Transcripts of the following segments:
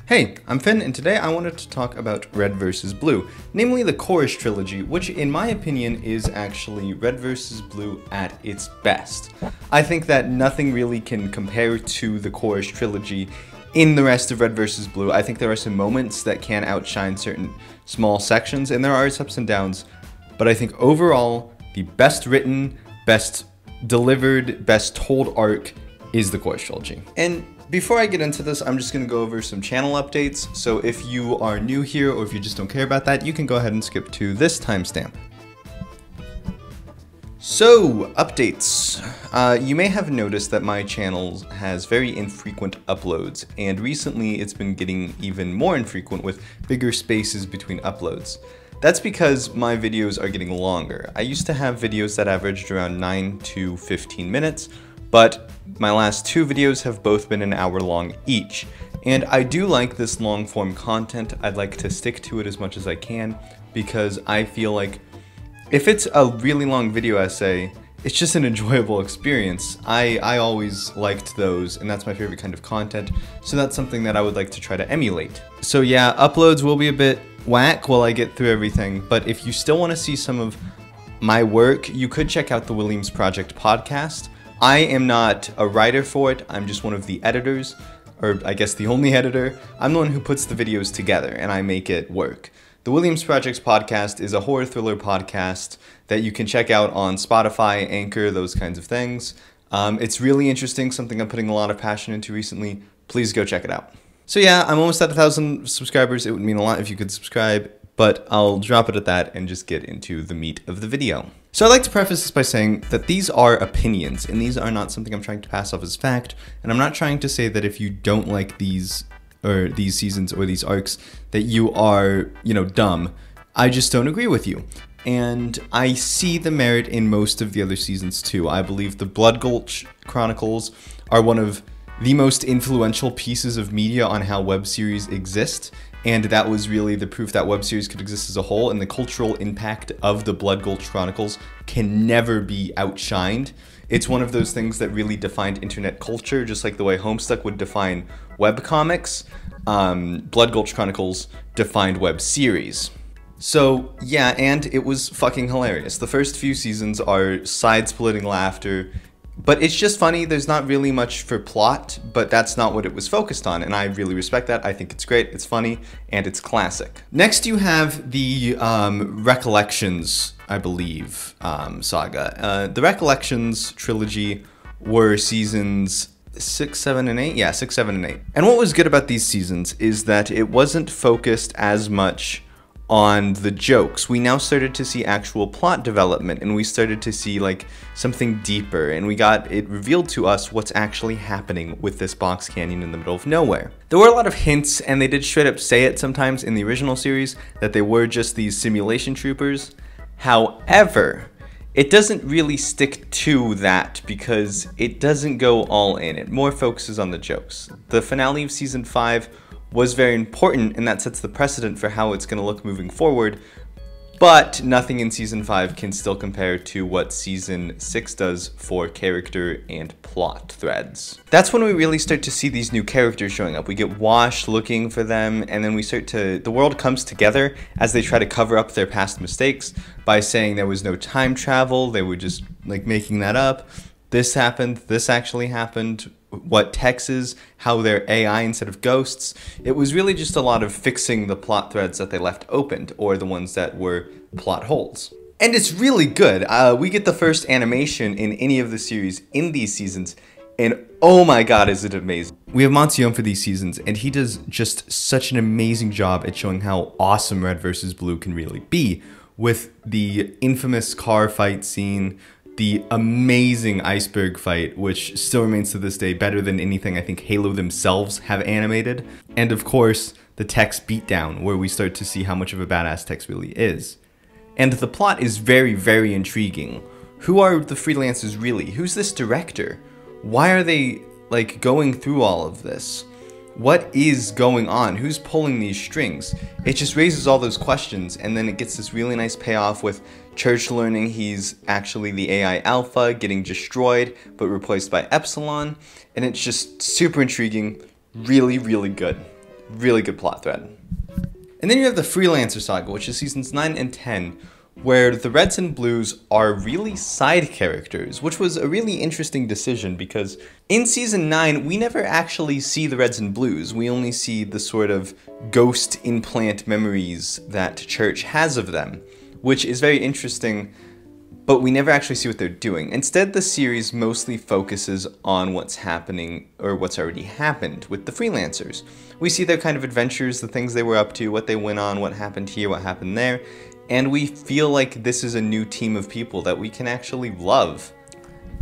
Hey, I'm Finn, and today I wanted to talk about Red vs. Blue, namely the Chorus Trilogy, which in my opinion is actually Red vs. Blue at its best. I think that nothing really can compare to the Chorus Trilogy in the rest of Red vs. Blue. I think there are some moments that can outshine certain small sections, and there are its ups and downs, but I think overall, the best written, best delivered, best told arc is the Chorus Trilogy. And before I get into this, I'm just going to go over some channel updates, so if you are new here or if you just don't care about that, you can go ahead and skip to this timestamp. So, updates. You may have noticed that my channel has very infrequent uploads, and recently it's been getting even more infrequent with bigger spaces between uploads. That's because my videos are getting longer. I used to have videos that averaged around 9 to 15 minutes, but my last two videos have both been an hour long each. And I do like this long form content. I'd like to stick to it as much as I can because I feel like if it's a really long video essay, it's just an enjoyable experience. I always liked those, and that's my favorite kind of content, so that's something that I would like to try to emulate. So yeah, uploads will be a bit whack while I get through everything, but if you still want to see some of my work, you could check out the Williams Project podcast. I am not a writer for it, I'm just one of the editors, or I guess the only editor. I'm the one who puts the videos together, and I make it work. The Williams Project's podcast is a horror thriller podcast that you can check out on Spotify, Anchor, those kinds of things. It's really interesting, something I'm putting a lot of passion into recently. Please go check it out. So yeah, I'm almost at 1,000 subscribers. It would mean a lot if you could subscribe, but I'll drop it at that and just get into the meat of the video. So I'd like to preface this by saying that these are opinions, and these are not something I'm trying to pass off as fact, and I'm not trying to say that if you don't like these seasons or these arcs that you are, dumb. I just don't agree with you. And I see the merit in most of the other seasons too. I believe the Blood Gulch Chronicles are one of the most influential pieces of media on how web series exist, and that was really the proof that web series could exist as a whole, and the cultural impact of the Blood Gulch Chronicles can never be outshined. It's one of those things that really defined internet culture, just like the way Homestuck would define webcomics. Blood Gulch Chronicles defined web series. So yeah, and it was fucking hilarious. The first few seasons are side-splitting laughter, but it's just funny. There's not really much for plot, but that's not what it was focused on, and I really respect that. I think it's great, it's funny, and it's classic. Next you have the Recollections, I believe, saga. The Recollections trilogy were seasons 6, 7, and 8? Yeah, 6, 7, and 8. And what was good about these seasons is that it wasn't focused as much on the jokes. We now started to see actual plot development, and we started to see like something deeper, and we got it revealed to us what's actually happening with this box canyon in the middle of nowhere. There were a lot of hints, and they did straight up say it sometimes in the original series that they were just these simulation troopers. However, it doesn't really stick to that because it doesn't go all in. It more focuses on the jokes. The finale of season 5 was very important, and that sets the precedent for how it's going to look moving forward, but nothing in season 5 can still compare to what season 6 does for character and plot threads. That's when we really start to see these new characters showing up. We get Wash looking for them, and then the world comes together as they try to cover up their past mistakes by saying there was no time travel, they were just like making that up. This happened, this actually happened, what Tex is, how they're AI instead of ghosts. It was really just a lot of fixing the plot threads that they left opened, or the ones that were plot holes. And it's really good. We get the first animation in any of the series in these seasons, and oh my god, is it amazing. We have Monsieur for these seasons, and he does just such an amazing job at showing how awesome Red vs. Blue can really be, with the infamous car fight scene, the amazing iceberg fight, which still remains to this day better than anything I think Halo themselves have animated, and of course, the Tex beatdown, where we start to see how much of a badass Tex really is. And the plot is very, very intriguing. Who are the freelancers really? Who's this director? Why are they, like, going through all of this? What is going on? Who's pulling these strings? It just raises all those questions, and then it gets this really nice payoff with Church learning he's actually the AI Alpha, getting destroyed, but replaced by Epsilon, and it's just super intriguing, really, really good. Really good plot thread. And then you have the Freelancer Cycle, which is seasons 9 and 10, where the Reds and Blues are really side characters, which was a really interesting decision because in season 9, we never actually see the Reds and Blues. We only see the sort of ghost implant memories that Church has of them, which is very interesting, but we never actually see what they're doing. Instead, the series mostly focuses on what's happening, or what's already happened, with the Freelancers. We see their kind of adventures, the things they were up to, what they went on, what happened here, what happened there, and we feel like this is a new team of people that we can actually love.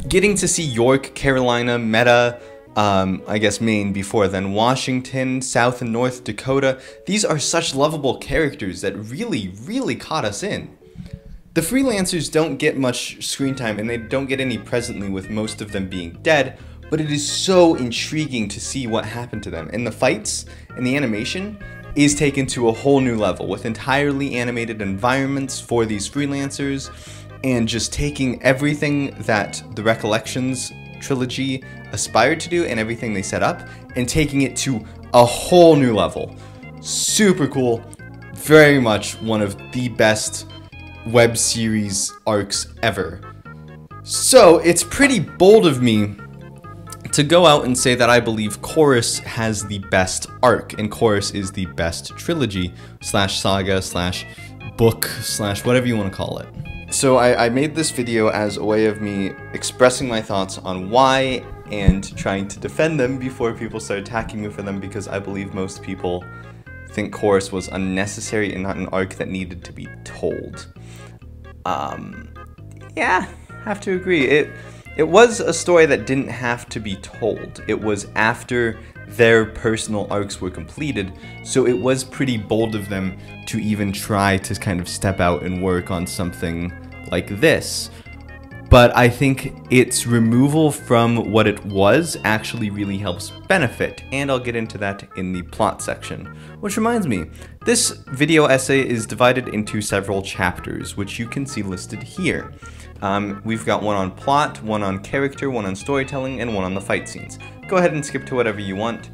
Getting to see York, Carolina, Meta, I guess Maine before then, Washington, South and North Dakota, these are such lovable characters that really caught us in. The Freelancers don't get much screen time, and they don't get any presently, with most of them being dead, but it is so intriguing to see what happened to them. And the fights and the animation is taken to a whole new level, with entirely animated environments for these Freelancers, and just taking everything that the Recollections trilogy aspired to do and everything they set up, and taking it to a whole new level. Super cool. Very much one of the best web series arcs ever. So it's pretty bold of me to go out and say that I believe Chorus has the best arc, and Chorus is the best trilogy slash saga slash book slash whatever you want to call it. So I made this video as a way of me expressing my thoughts on why and trying to defend them before people start attacking me for them, because I believe most people think Chorus was unnecessary and not an arc that needed to be told. Yeah, have to agree. It was a story that didn't have to be told. It was after their personal arcs were completed, so it was pretty bold of them to even try to kind of step out and work on something like this. But I think its removal from what it was actually really helps benefit, and I'll get into that in the plot section. Which reminds me, this video essay is divided into several chapters, which you can see listed here. We've got one on plot, one on character, one on storytelling, and one on the fight scenes. Go ahead and skip to whatever you want.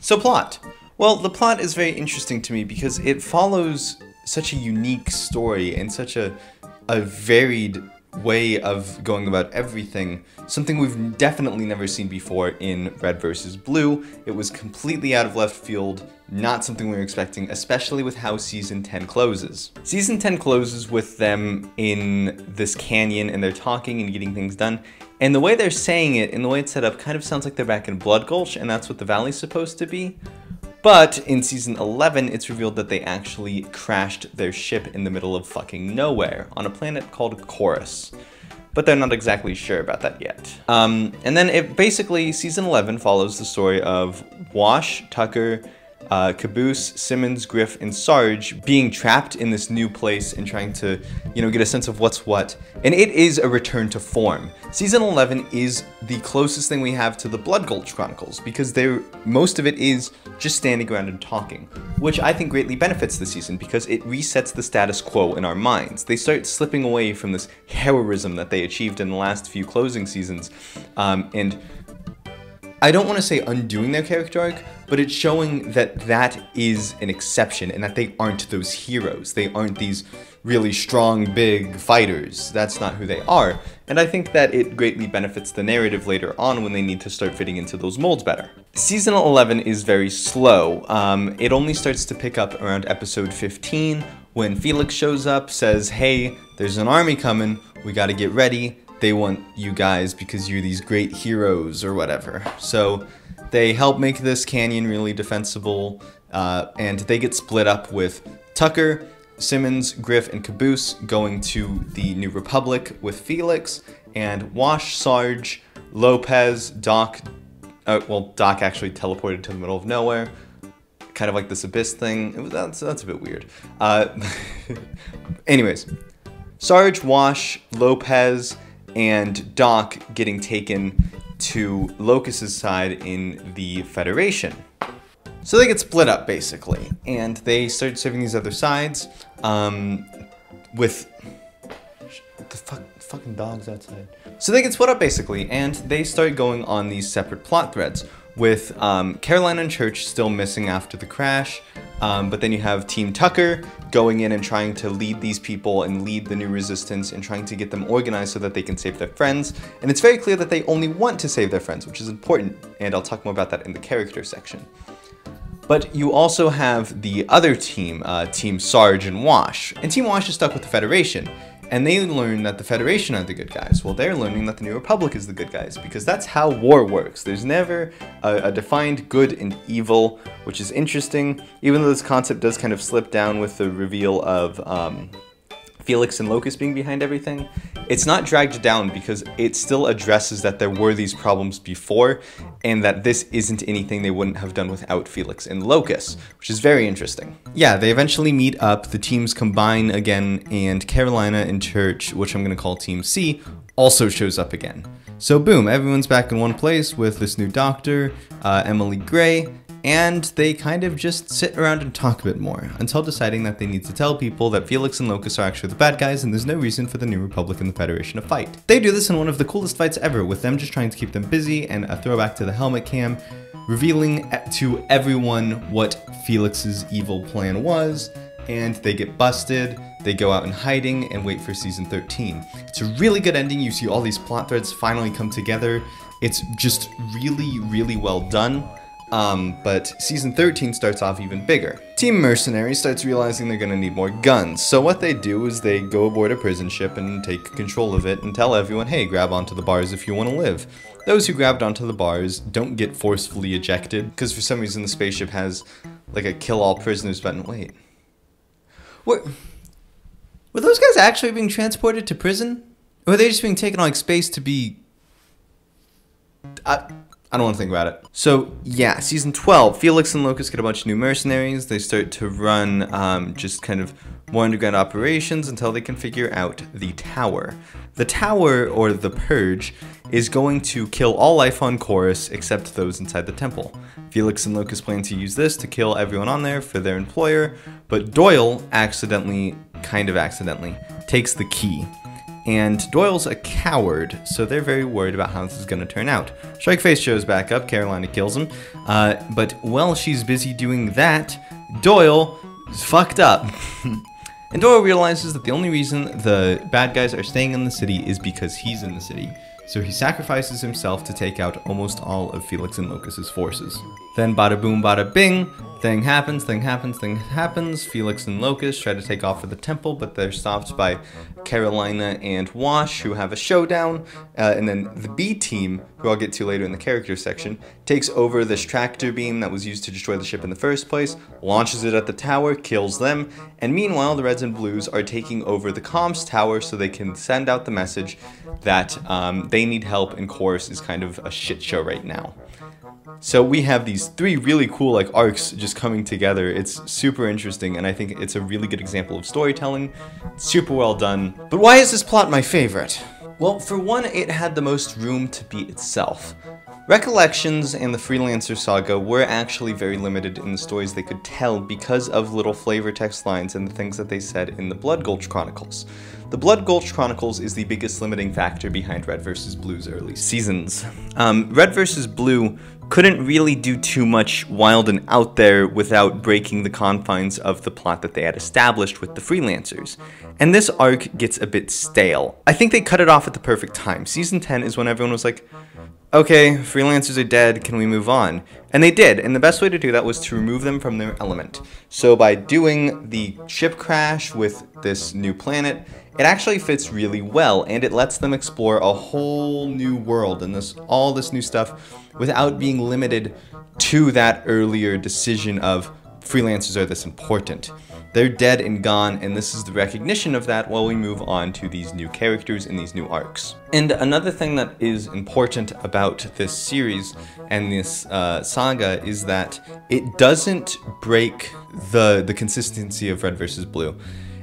So plot. Well, the plot is very interesting to me because it follows such a unique story and such a varied way of going about everything, something we've definitely never seen before in Red vs. Blue. It was completely out of left field, not something we were expecting, especially with how Season 10 closes. Season 10 closes with them in this canyon and they're talking and getting things done, and the way they're saying it and the way it's set up kind of sounds like they're back in Blood Gulch, and that's what the valley's supposed to be. But in Season 11, it's revealed that they actually crashed their ship in the middle of fucking nowhere on a planet called Chorus. But they're not exactly sure about that yet. And then it basically, Season 11 follows the story of Wash, Tucker, Caboose, Simmons, Griff, and Sarge being trapped in this new place and trying to, get a sense of what's what. And it is a return to form. Season 11 is the closest thing we have to the Blood Gulch Chronicles, because most of it is just standing around and talking, which I think greatly benefits the season because it resets the status quo in our minds. They start slipping away from this heroism that they achieved in the last few closing seasons, and I don't want to say undoing their character arc, but it's showing that that is an exception and that they aren't those heroes. They aren't these really strong, big fighters. That's not who they are. And I think that it greatly benefits the narrative later on when they need to start fitting into those molds better. Season 11 is very slow. It only starts to pick up around episode 15 when Felix shows up, says, hey, there's an army coming, we gotta get ready. They want you guys because you're these great heroes or whatever. So they help make this canyon really defensible, and they get split up with Tucker, Simmons, Griff, and Caboose going to the New Republic with Felix, and Wash, Sarge, Lopez, Doc, Doc actually teleported to the middle of nowhere, kind of like this abyss thing. That's a bit weird. Anyways, Sarge, Wash, Lopez, and Doc getting taken to Locus's side in the Federation. So they get split up, basically, and they start serving these other sides with the fucking dogs outside. So they get split up basically, and they start going on these separate plot threads with Carolina and Church still missing after the crash, but then you have Team Tucker going in and trying to lead these people and lead the new resistance and trying to get them organized so that they can save their friends. And it's very clear that they only want to save their friends, which is important, and I'll talk more about that in the character section. But you also have the other team, Team Sarge and Wash. And Team Wash is stuck with the Federation. And they learn that the Federation are the good guys. Well, they're learning that the New Republic is the good guys, because that's how war works. There's never a defined good and evil, which is interesting, even though this concept does kind of slip down with the reveal of Felix and Locust being behind everything. It's not dragged down because it still addresses that there were these problems before, and that this isn't anything they wouldn't have done without Felix and Locust, which is very interesting. Yeah, they eventually meet up, the teams combine again, and Carolina and Church, which I'm going to call Team C, also shows up again. So boom, everyone's back in one place with this new doctor, Emily Gray, and they kind of just sit around and talk a bit more, until deciding that they need to tell people that Felix and Locust are actually the bad guys and there's no reason for the New Republic and the Federation to fight. They do this in one of the coolest fights ever, with them just trying to keep them busy, and a throwback to the helmet cam, revealing to everyone what Felix's evil plan was, and they get busted, they go out in hiding and wait for season 13. It's a really good ending, you see all these plot threads finally come together, it's just really, really well done. But season 13 starts off even bigger. Team Mercenary starts realizing they're gonna need more guns, so what they do is they go aboard a prison ship and take control of it and tell everyone, hey, grab onto the bars if you want to live. Those who grabbed onto the bars don't get forcefully ejected, because for some reason the spaceship has like a kill all prisoners button. Wait. Were those guys actually being transported to prison? Or were they just being taken on like space to be... I don't want to think about it. So yeah, season 12, Felix and Locust get a bunch of new mercenaries. They start to run just kind of more underground operations until they can figure out the tower. The tower, or the purge, is going to kill all life on Chorus except those inside the temple. Felix and Locust plan to use this to kill everyone on there for their employer, but Doyle kind of accidentally, takes the key. And Doyle's a coward, so they're very worried about how this is going to turn out. Strikeface shows back up, Carolina kills him, but while she's busy doing that, Doyle is fucked up. And Doyle realizes that the only reason the bad guys are staying in the city is because he's in the city. So he sacrifices himself to take out almost all of Felix and Locust's forces. Then bada boom bada bing, thing happens. Felix and Locust try to take off for the temple, but they're stopped by Carolina and Wash, who have a showdown. And then the B team, who I'll get to later in the character section, takes over this tractor beam that was used to destroy the ship in the first place, launches it at the tower, kills them, and meanwhile the Reds and Blues are taking over the comms tower so they can send out the message that they need help and Chorus is kind of a shit show right now. So we have these three really cool like arcs just coming together. It's super interesting, and I think it's a really good example of storytelling. It's super well done. But why is this plot my favorite? Well, for one, it had the most room to be itself. Recollections and the Freelancer Saga were actually very limited in the stories they could tell because of little flavor text lines and the things that they said in the Blood Gulch Chronicles. The Blood Gulch Chronicles is the biggest limiting factor behind Red vs. Blue's early seasons. Red vs. Blue couldn't really do too much wild and out there without breaking the confines of the plot that they had established with the Freelancers. And this arc gets a bit stale. I think they cut it off at the perfect time. Season 10 is when everyone was like, okay, Freelancers are dead, can we move on? And they did, and the best way to do that was to remove them from their element. So by doing the ship crash with this new planet, it actually fits really well, and it lets them explore a whole new world and all this new stuff without being limited to that earlier decision of Freelancers are this important. They're dead and gone, and this is the recognition of that while we move on to these new characters and these new arcs. And another thing that is important about this series and this saga is that it doesn't break the consistency of Red vs. Blue.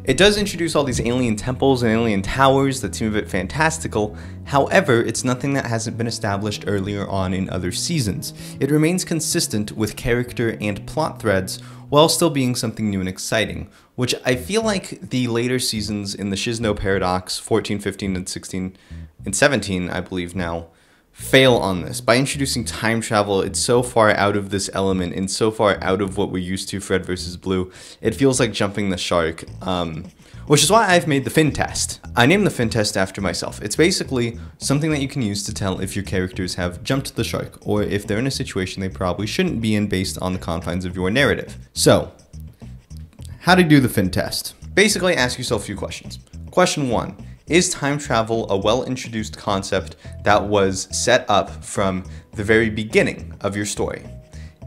It does introduce all these alien temples and alien towers that seem a bit fantastical. However, it's nothing that hasn't been established earlier on in other seasons. It remains consistent with character and plot threads while still being something new and exciting, which I feel like the later seasons in the Shizno Paradox, 14, 15, and 16, and 17, I believe now, fail on this. By introducing time travel, it's so far out of this element and so far out of what we're used to for Red versus Blue, it feels like jumping the shark, which is why I've made the fin test. I named the fin test after myself. It's basically something that you can use to tell if your characters have jumped the shark, or if they're in a situation they probably shouldn't be in based on the confines of your narrative. So, how to do the fin test? Basically, ask yourself a few questions. Question 1. Is time travel a well-introduced concept that was set up from the very beginning of your story?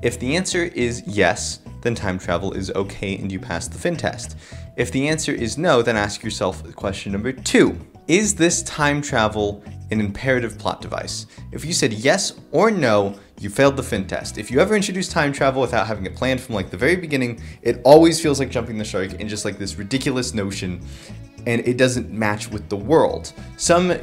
If the answer is yes, then time travel is okay and you pass the fin test. If the answer is no, then ask yourself question number 2. Is this time travel an imperative plot device? If you said yes or no, you failed the fin test. If you ever introduce time travel without having it planned from like the very beginning, it always feels like jumping the shark and just like this ridiculous notion, and it doesn't match with the world. Some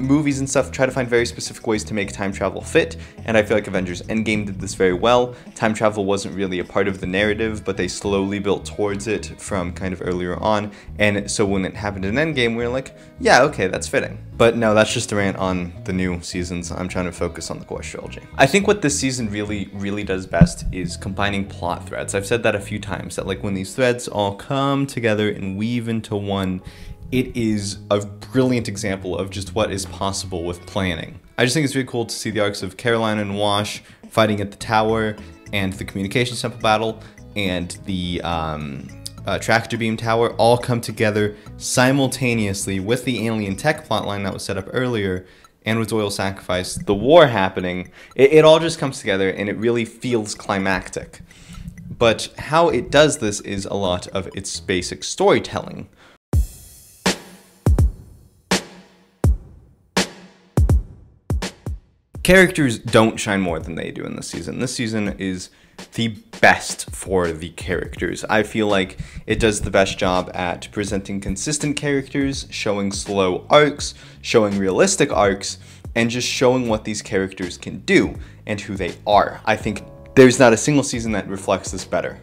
movies and stuff try to find very specific ways to make time travel fit, and I feel like Avengers Endgame did this very well. Time travel wasn't really a part of the narrative, but they slowly built towards it from kind of earlier on, and so when it happened in Endgame, we were like, yeah, okay, that's fitting. But no, that's just a rant on the new seasons. I'm trying to focus on the core trilogy. I think what this season really does best is combining plot threads. I've said that a few times, that like when these threads all come together and weave into one, it is a brilliant example of just what is possible with planning. I just think it's really cool to see the arcs of Carolina and Wash fighting at the tower, and the communications temple battle, and the tractor beam tower all come together simultaneously with the alien tech plotline that was set up earlier, and with Doyle's sacrifice, the war happening. It all just comes together and it really feels climactic. But how it does this is a lot of its basic storytelling. Characters don't shine more than they do in this season. This season is the best for the characters. I feel like it does the best job at presenting consistent characters, showing slow arcs, showing realistic arcs, and just showing what these characters can do and who they are. I think there's not a single season that reflects this better.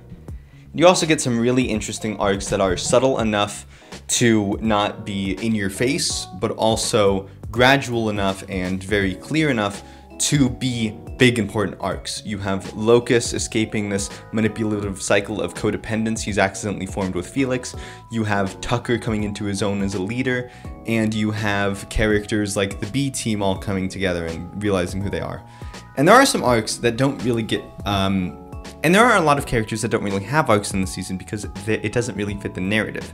You also get some really interesting arcs that are subtle enough to not be in your face, but also gradual enough and very clear enough to be big important arcs. You have Locus escaping this manipulative cycle of codependence he's accidentally formed with Felix. You have Tucker coming into his own as a leader, and you have characters like the B team all coming together and realizing who they are. And there are some arcs that don't really get, and there are a lot of characters that don't really have arcs in the season because it doesn't really fit the narrative.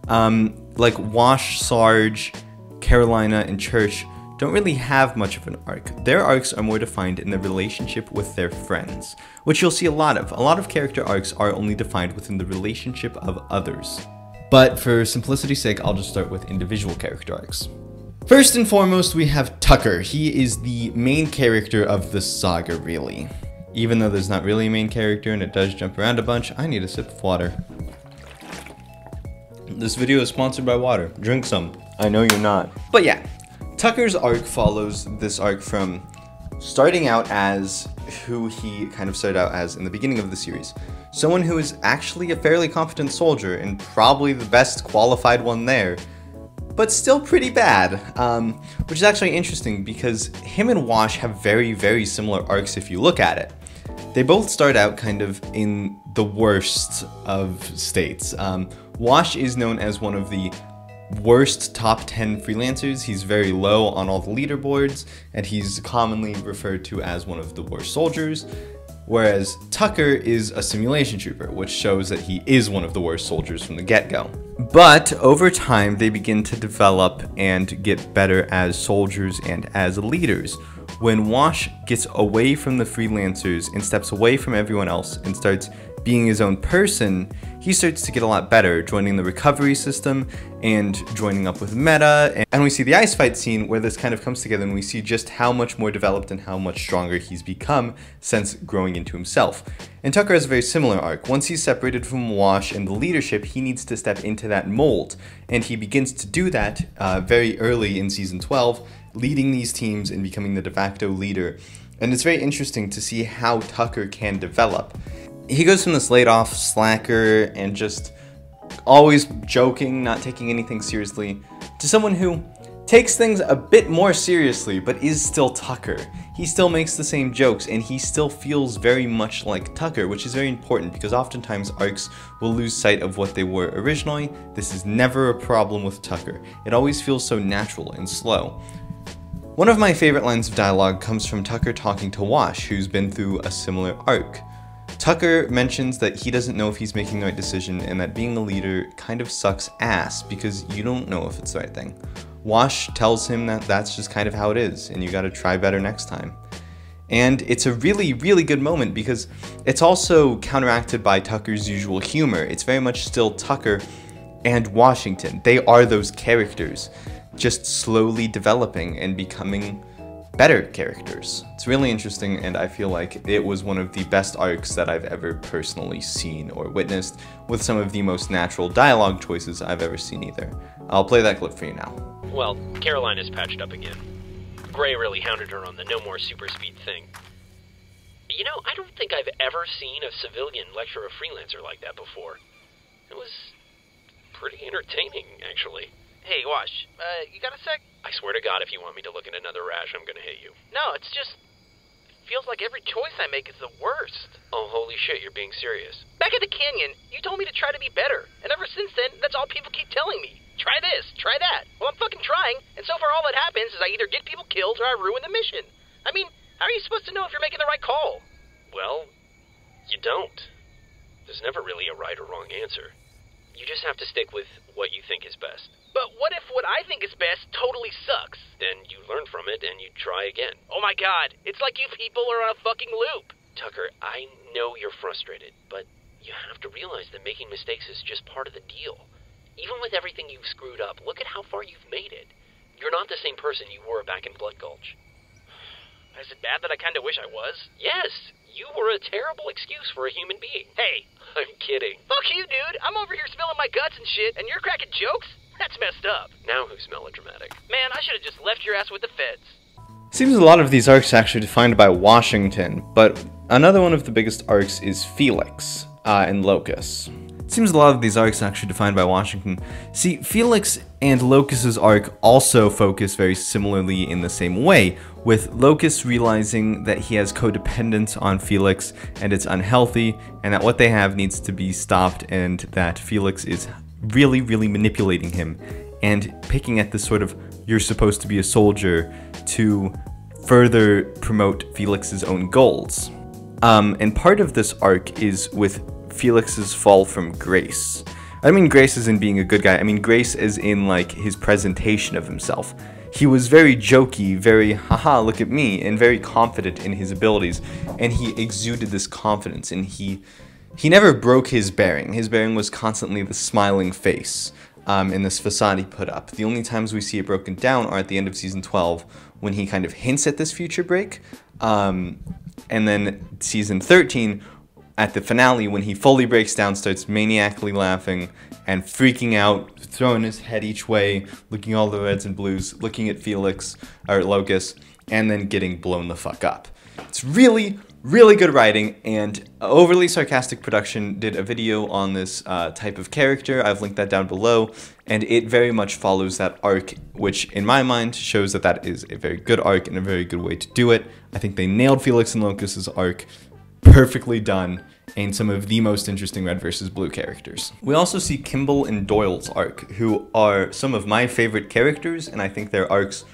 Like Wash, Sarge, Carolina, and Church don't really have much of an arc. Their arcs are more defined in their relationship with their friends, which you'll see a lot of. A lot of character arcs are only defined within the relationship of others. But for simplicity's sake, I'll just start with individual character arcs. First and foremost, we have Tucker. He is the main character of the saga, really. Even though there's not really a main character and it does jump around a bunch, I need a sip of water. This video is sponsored by water. Drink some. I know you're not. But yeah, Tucker's arc follows this arc from starting out as who he kind of started out as in the beginning of the series. Someone who is actually a fairly competent soldier and probably the best qualified one there, but still pretty bad, which is actually interesting because him and Wash have very similar arcs if you look at it. They both start out kind of in the worst of states. Wash is known as one of the worst top 10 freelancers. He's very low on all the leaderboards, and he's commonly referred to as one of the worst soldiers. Whereas Tucker is a simulation trooper, which shows that he is one of the worst soldiers from the get-go. But over time, they begin to develop and get better as soldiers and as leaders. When Wash gets away from the freelancers and steps away from everyone else and starts being his own person, he starts to get a lot better, joining the recovery system and joining up with Meta. And we see the ice fight scene where this kind of comes together, and we see just how much more developed and how much stronger he's become since growing into himself. And Tucker has a very similar arc. Once he's separated from Wash and the leadership, he needs to step into that mold. And he begins to do that very early in season 12, leading these teams and becoming the de facto leader. And it's very interesting to see how Tucker can develop. He goes from this laid-off slacker and just always joking, not taking anything seriously, to someone who takes things a bit more seriously, but is still Tucker. He still makes the same jokes, and he still feels very much like Tucker, which is very important because oftentimes arcs will lose sight of what they were originally. This is never a problem with Tucker. It always feels so natural and slow. One of my favorite lines of dialogue comes from Tucker talking to Wash, who's been through a similar arc. Tucker mentions that he doesn't know if he's making the right decision and that being a leader kind of sucks ass because you don't know if it's the right thing. Wash tells him that that's just kind of how it is and you gotta try better next time. And it's a really, really good moment because it's also counteracted by Tucker's usual humor. It's very much still Tucker and Washington. They are those characters, just slowly developing and becoming better characters. It's really interesting, and I feel like it was one of the best arcs that I've ever personally seen or witnessed, with some of the most natural dialogue choices I've ever seen either. I'll play that clip for you now. Well, Caroline is patched up again. Gray really hounded her on the no more super speed thing. You know, I don't think I've ever seen a civilian lecture a freelancer like that before. It was pretty entertaining, actually. Hey, Wash, you got a sec? I swear to God, if you want me to look at another rash, I'm gonna hit you. No, it's just... It feels like every choice I make is the worst. Oh, holy shit, you're being serious. Back at the canyon, you told me to try to be better. And ever since then, that's all people keep telling me. Try this, try that. Well, I'm fucking trying, and so far all that happens is I either get people killed or I ruin the mission. I mean, how are you supposed to know if you're making the right call? Well, you don't. There's never really a right or wrong answer. You just have to stick with what you think is best. But what if what I think is best totally sucks? Then you learn from it and you try again. Oh my god, it's like you people are on a fucking loop. Tucker, I know you're frustrated, but you have to realize that making mistakes is just part of the deal. Even with everything you've screwed up, look at how far you've made it. You're not the same person you were back in Blood Gulch. Is it bad that I kinda wish I was? Yes, you were a terrible excuse for a human being. Hey! I'm kidding. Fuck you, dude! I'm over here spilling my guts and shit, and you're cracking jokes? That's messed up. Now who's melodramatic? Man, I should've just left your ass with the feds. Seems a lot of these arcs are actually defined by Washington, but another one of the biggest arcs is Felix and Locus. Seems a lot of these arcs are actually defined by Washington. See, Felix and Locus's arc also focus very similarly in the same way, with Locus realizing that he has codependence on Felix and it's unhealthy, and that what they have needs to be stopped, and that Felix is really, really manipulating him and picking at this sort of you're supposed to be a soldier to further promote Felix's own goals. And part of this arc is with Felix's fall from grace. I mean grace as in being a good guy, I mean grace as in like his presentation of himself. He was very jokey, very haha look at me, and very confident in his abilities, and he exuded this confidence, and he never broke his bearing. His bearing was constantly the smiling face in this facade he put up. The only times we see it broken down are at the end of season 12 when he kind of hints at this future break, and then season 13 at the finale when he fully breaks down, starts maniacally laughing and freaking out, throwing his head each way, looking all the reds and blues, looking at Felix, or Locus, and then getting blown the fuck up. It's really, really good writing, and Overly Sarcastic Production did a video on this type of character. I've linked that down below, and it very much follows that arc, which in my mind shows that that is a very good arc and a very good way to do it. I think they nailed Felix and Locus's arc, perfectly done, and some of the most interesting red versus blue characters. We also see Kimball and Doyle's arc, who are some of my favorite characters, and I think their arcs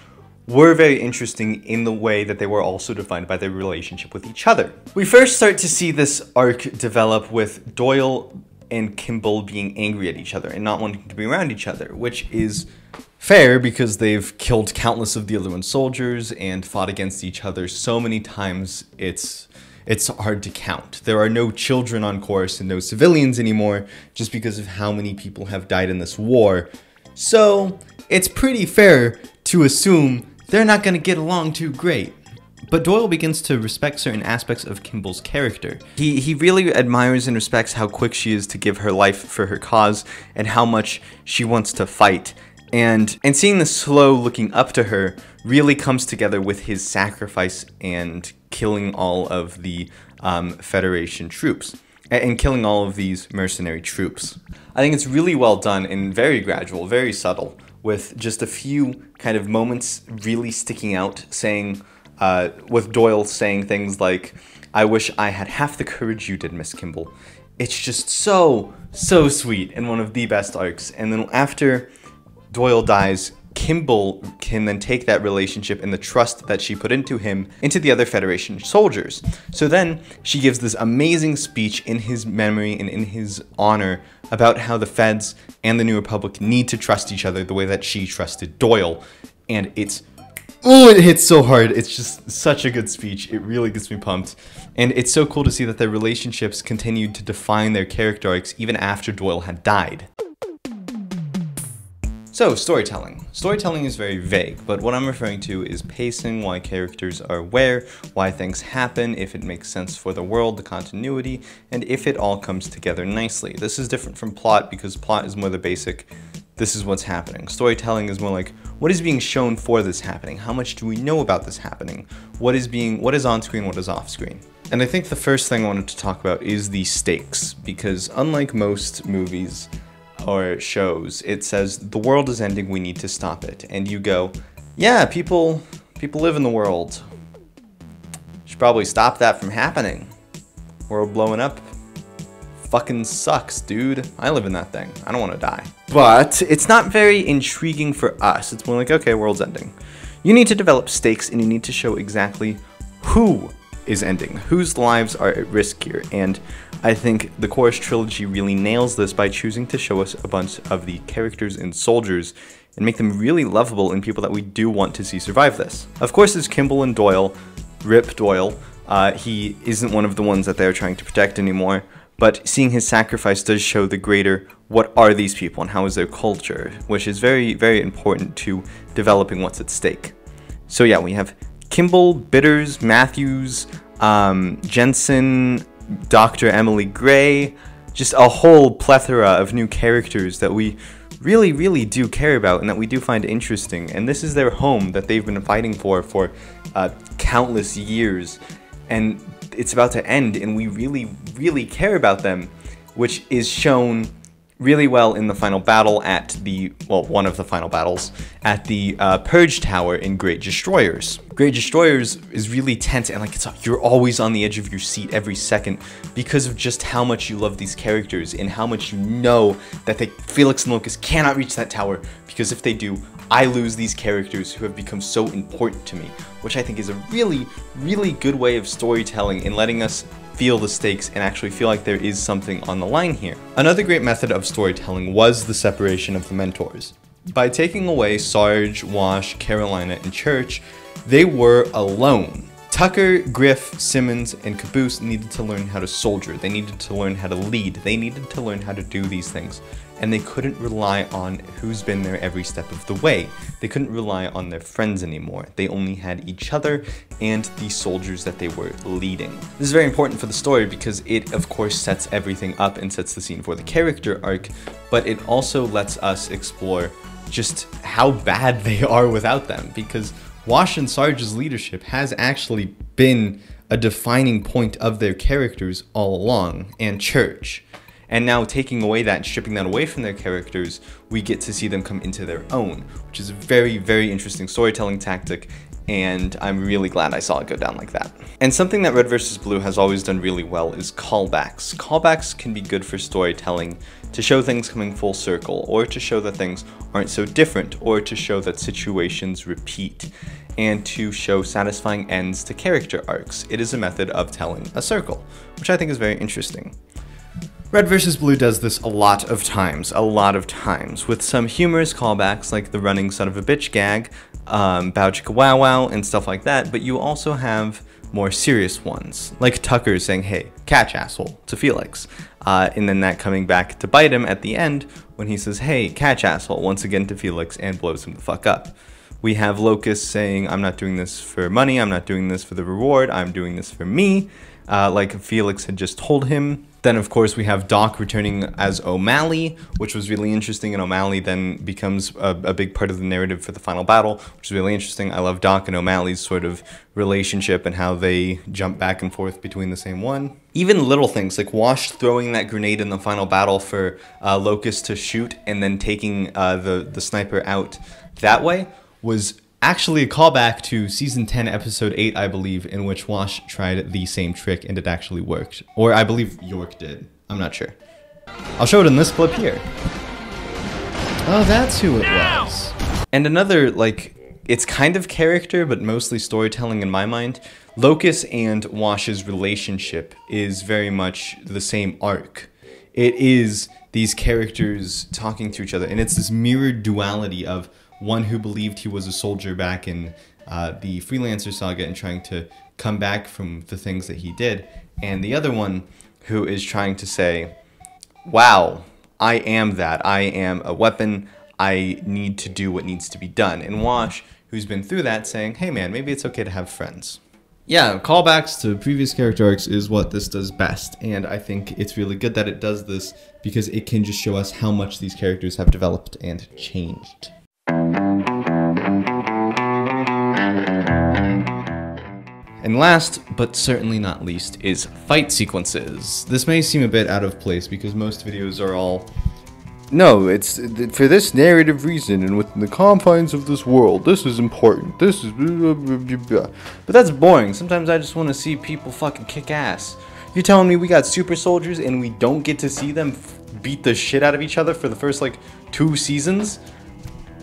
were very interesting in the way that they were also defined by their relationship with each other. We first start to see this arc develop with Doyle and Kimball being angry at each other and not wanting to be around each other, which is fair because they've killed countless of the other one's soldiers and fought against each other so many times. It's it's hard to count. There are no children on course and no civilians anymore just because of how many people have died in this war. So it's pretty fair to assume they're not going to get along too great. But Doyle begins to respect certain aspects of Kimball's character. He really admires and respects how quick she is to give her life for her cause and how much she wants to fight. And seeing the slow looking up to her really comes together with his sacrifice and killing all of the Federation troops and killing all of these mercenary troops. I think it's really well done and very gradual, very subtle, with just a few kind of moments really sticking out, saying, with Doyle saying things like, "I wish I had half the courage you did, Miss Kimball." It's just so sweet and one of the best arcs. And then after Doyle dies, Kimball can then take that relationship and the trust that she put into him into the other Federation soldiers. So then she gives this amazing speech in his memory and in his honor about how the Feds and the New Republic need to trust each other the way that she trusted Doyle. And it hits so hard. It's just such a good speech. It really gets me pumped. And it's so cool to see that their relationships continued to define their character arcs even after Doyle had died. So, storytelling. Storytelling is very vague, but what I'm referring to is pacing, why characters are where, why things happen, if it makes sense for the world, the continuity, and if it all comes together nicely. This is different from plot because plot is more the basic, this is what's happening. Storytelling is more like, what is being shown for this happening? How much do we know about this happening? What is on screen, what is off screen? And I think the first thing I wanted to talk about is the stakes, because unlike most movies or shows, it says the world is ending, we need to stop it. And you go, yeah, people live in the world. Should probably stop that from happening. World blowing up fucking sucks, dude. I live in that thing. I don't want to die. But it's not very intriguing for us. It's more like, okay, world's ending. You need to develop stakes and you need to show exactly who is ending, whose lives are at risk here. And I think the Chorus Trilogy really nails this by choosing to show us a bunch of the characters and soldiers and make them really lovable and people that we do want to see survive this. Of course, there's Kimball and Doyle. Rip Doyle. He isn't one of the ones that they're trying to protect anymore, but seeing his sacrifice does show the greater, what are these people and how is their culture, which is very, very important to developing what's at stake. So yeah, we have Kimball, Bitters, Matthews, Jensen, Dr. Emily Gray, just a whole plethora of new characters that we really, really do care about and that we do find interesting. And this is their home that they've been fighting for countless years. And it's about to end and we really, really care about them, which is shown really well in the final battle at the, well, one of the final battles, at the Purge Tower in Great Destroyers. Great Destroyers is really tense and like you're always on the edge of your seat every second because of just how much you love these characters and how much you know that Felix and Locust cannot reach that tower, because if they do, I lose these characters who have become so important to me, which I think is a really, really good way of storytelling in letting us feel the stakes and actually feel like there is something on the line here. Another great method of storytelling was the separation of the mentors. By taking away Sarge, Wash, Carolina, and Church, they were alone. Tucker, Griff, Simmons, and Caboose needed to learn how to soldier. They needed to learn how to lead. They needed to learn how to do these things. And they couldn't rely on who's been there every step of the way. They couldn't rely on their friends anymore. They only had each other and the soldiers that they were leading. This is very important for the story because it, of course, sets everything up and sets the scene for the character arc, but it also lets us explore just how bad they are without them, because Wash and Sarge's leadership has actually been a defining point of their characters all along, and Church. And now taking away that and stripping that away from their characters, we get to see them come into their own, which is a very, very interesting storytelling tactic, and I'm really glad I saw it go down like that. And something that Red vs. Blue has always done really well is callbacks. Callbacks can be good for storytelling, to show things coming full circle, or to show that things aren't so different, or to show that situations repeat, and to show satisfying ends to character arcs. It is a method of telling a circle, which I think is very interesting. Red vs. Blue does this a lot of times, with some humorous callbacks like the running son of a bitch gag, bow chicka wow wow, and stuff like that, but you also have more serious ones, like Tucker saying, "Hey, catch, asshole," to Felix, and then that coming back to bite him at the end when he says, "Hey, catch, asshole," once again to Felix and blows him the fuck up. We have Locust saying, "I'm not doing this for money, I'm not doing this for the reward, I'm doing this for me," like Felix had just told him. Then, of course, we have Doc returning as O'Malley, which was really interesting, and O'Malley then becomes a big part of the narrative for the final battle, which is really interesting. I love Doc and O'Malley's sort of relationship and how they jump back and forth between the same one. Even little things, like Wash throwing that grenade in the final battle for Locust to shoot and then taking the sniper out that way was actually a callback to Season 10, Episode 8, I believe, in which Wash tried the same trick and it actually worked. Or I believe York did. I'm not sure. I'll show it in this clip here. Oh, that's who it was. And another, like, it's kind of character, but mostly storytelling in my mind. Locust and Wash's relationship is very much the same arc. It is these characters talking to each other, and it's this mirrored duality of one who believed he was a soldier back in the Freelancer saga and trying to come back from the things that he did, and the other one who is trying to say, wow, I am that. I am a weapon. I need to do what needs to be done. And Wash, who's been through that, saying, hey man, maybe it's okay to have friends. Yeah, callbacks to previous character arcs is what this does best, and I think it's really good that it does this because it can just show us how much these characters have developed and changed. And last, but certainly not least, is fight sequences. This may seem a bit out of place because most videos are all, no, it's for this narrative reason and within the confines of this world, this is important, this is blah, blah, blah, blah. But that's boring. Sometimes I just want to see people fucking kick ass. You're telling me we got super soldiers and we don't get to see them beat the shit out of each other for the first, like, 2 seasons?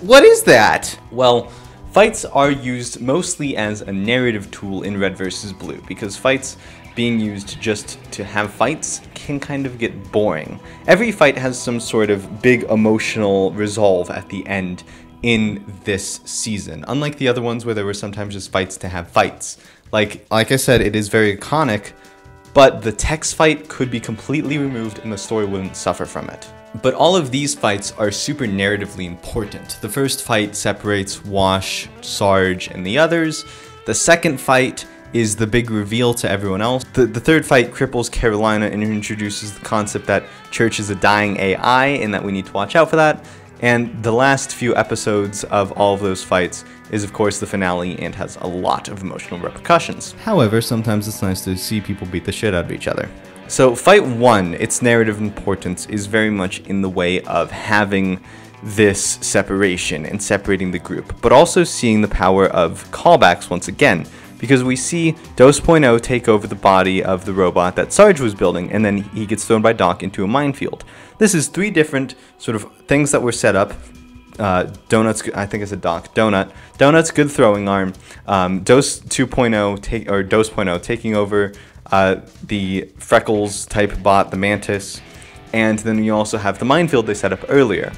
What is that? Well, fights are used mostly as a narrative tool in Red vs. Blue, because fights being used just to have fights can kind of get boring. Every fight has some sort of big emotional resolve at the end in this season, unlike the other ones where there were sometimes just fights to have fights. Like I said, it is very iconic, but the text fight could be completely removed and the story wouldn't suffer from it. But all of these fights are super narratively important. The first fight separates Wash, Sarge, and the others. The second fight is the big reveal to everyone else. The third fight cripples Carolina and introduces the concept that Church is a dying AI and that we need to watch out for that. And the last few episodes of all of those fights is of course the finale and has a lot of emotional repercussions. However, sometimes it's nice to see people beat the shit out of each other. So fight 1, its narrative importance is very much in the way of having this separation and separating the group, but also seeing the power of callbacks once again, because we see Dose.0 take over the body of the robot that Sarge was building, and then he gets thrown by Doc into a minefield. This is 3 different sort of things that were set up. Donut's, I think I said Doc, Donut's good throwing arm, Dose 2.0 Dose.0 taking over the Freckles type bot, the Mantis, and then you also have the minefield they set up earlier.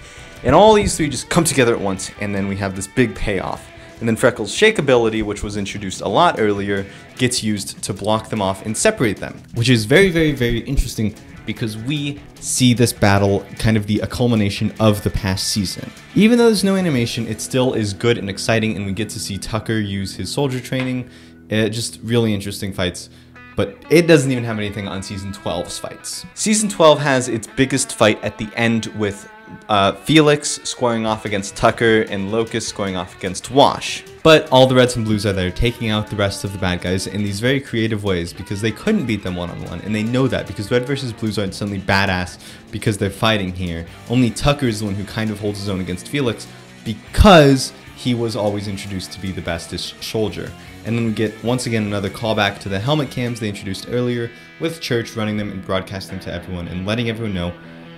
And all these 3 just come together at once, and then we have this big payoff. And then Freckles' shake ability, which was introduced a lot earlier, gets used to block them off and separate them, which is very, very, very interesting because we see this battle kind of the culmination of the past season. Even though there's no animation, it still is good and exciting, and we get to see Tucker use his soldier training. Just really interesting fights. But it doesn't even have anything on Season 12's fights. Season 12 has its biggest fight at the end with Felix squaring off against Tucker and Locust squaring off against Wash. But all the Reds and Blues are there taking out the rest of the bad guys in these very creative ways because they couldn't beat them one-on-one, and they know that because Red vs. Blues aren't suddenly badass because they're fighting here. Only Tucker is the one who kind of holds his own against Felix because he was always introduced to be the bestest soldier. And then we get, once again, another callback to the helmet cams they introduced earlier, with Church running them and broadcasting to everyone and letting everyone know,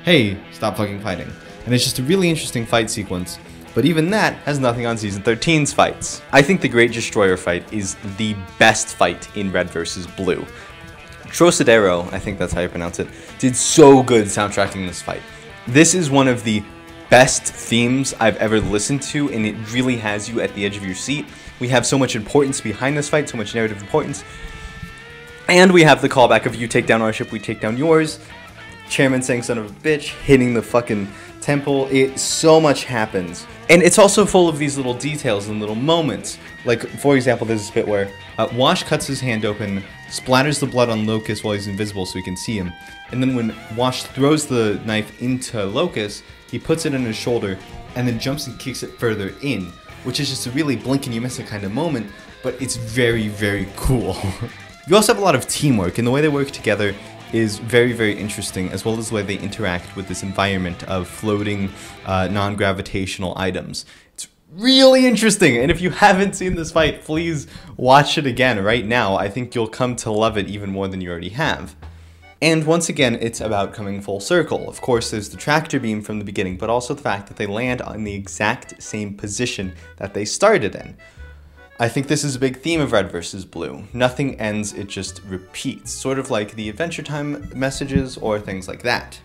hey, stop fucking fighting. And it's just a really interesting fight sequence, but even that has nothing on Season 13's fights. I think the Great Destroyer fight is the best fight in Red vs. Blue. Trosadero, I think that's how you pronounce it, did so good soundtracking this fight. This is one of the best themes I've ever listened to, and it really has you at the edge of your seat. We have so much importance behind this fight, so much narrative importance. And we have the callback of you take down our ship, we take down yours. Chairman saying son of a bitch, hitting the fucking temple. So much happens. And it's also full of these little details and little moments. Like, for example, there's this bit where Wash cuts his hand open, splatters the blood on Locust while he's invisible so he can see him. And then when Wash throws the knife into Locust, he puts it in his shoulder and then jumps and kicks it further in, which is just a really blink and you miss it kind of moment, but it's very, very cool. You also have a lot of teamwork, and the way they work together is very, very interesting, as well as the way they interact with this environment of floating, non-gravitational items. It's really interesting, and if you haven't seen this fight, please watch it again right now. I think you'll come to love it even more than you already have. And once again, it's about coming full circle. Of course, there's the tractor beam from the beginning, but also the fact that they land on the exact same position that they started in. I think this is a big theme of Red vs. Blue. Nothing ends, it just repeats, sort of like the Adventure Time messages or things like that.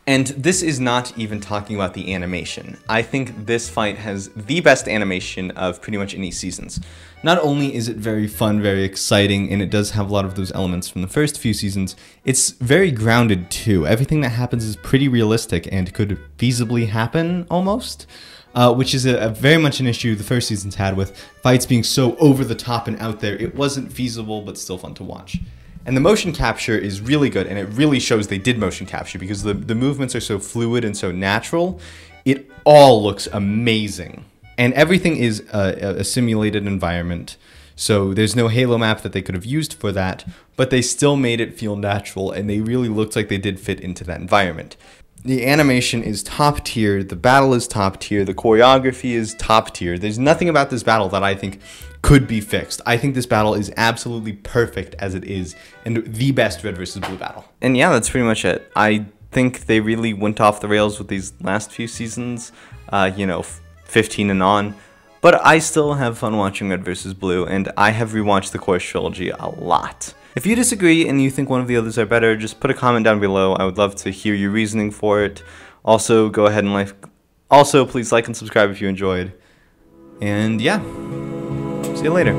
And this is not even talking about the animation. I think this fight has the best animation of pretty much any seasons. Not only is it very fun, very exciting, and it does have a lot of those elements from the first few seasons, it's very grounded too. Everything that happens is pretty realistic and could feasibly happen, almost. Which is a very much an issue the first season's had with fights being so over the top and out there. It wasn't feasible, but still fun to watch. And the motion capture is really good, and it really shows they did motion capture because the movements are so fluid and so natural. It all looks amazing. And everything is a simulated environment, so there's no Halo map that they could have used for that, but they still made it feel natural, and they really looked like they did fit into that environment. The animation is top tier, the battle is top tier, the choreography is top tier. There's nothing about this battle that I think could be fixed. I think this battle is absolutely perfect as it is, and the best Red vs. Blue battle. And yeah, that's pretty much it. I think they really went off the rails with these last few seasons, 15 and on. But I still have fun watching Red vs. Blue, and I have rewatched the Course Trilogy a lot. If you disagree and you think one of the others are better, just put a comment down below. I would love to hear your reasoning for it. Also, go ahead and like. Also, please like and subscribe if you enjoyed. And yeah, see you later.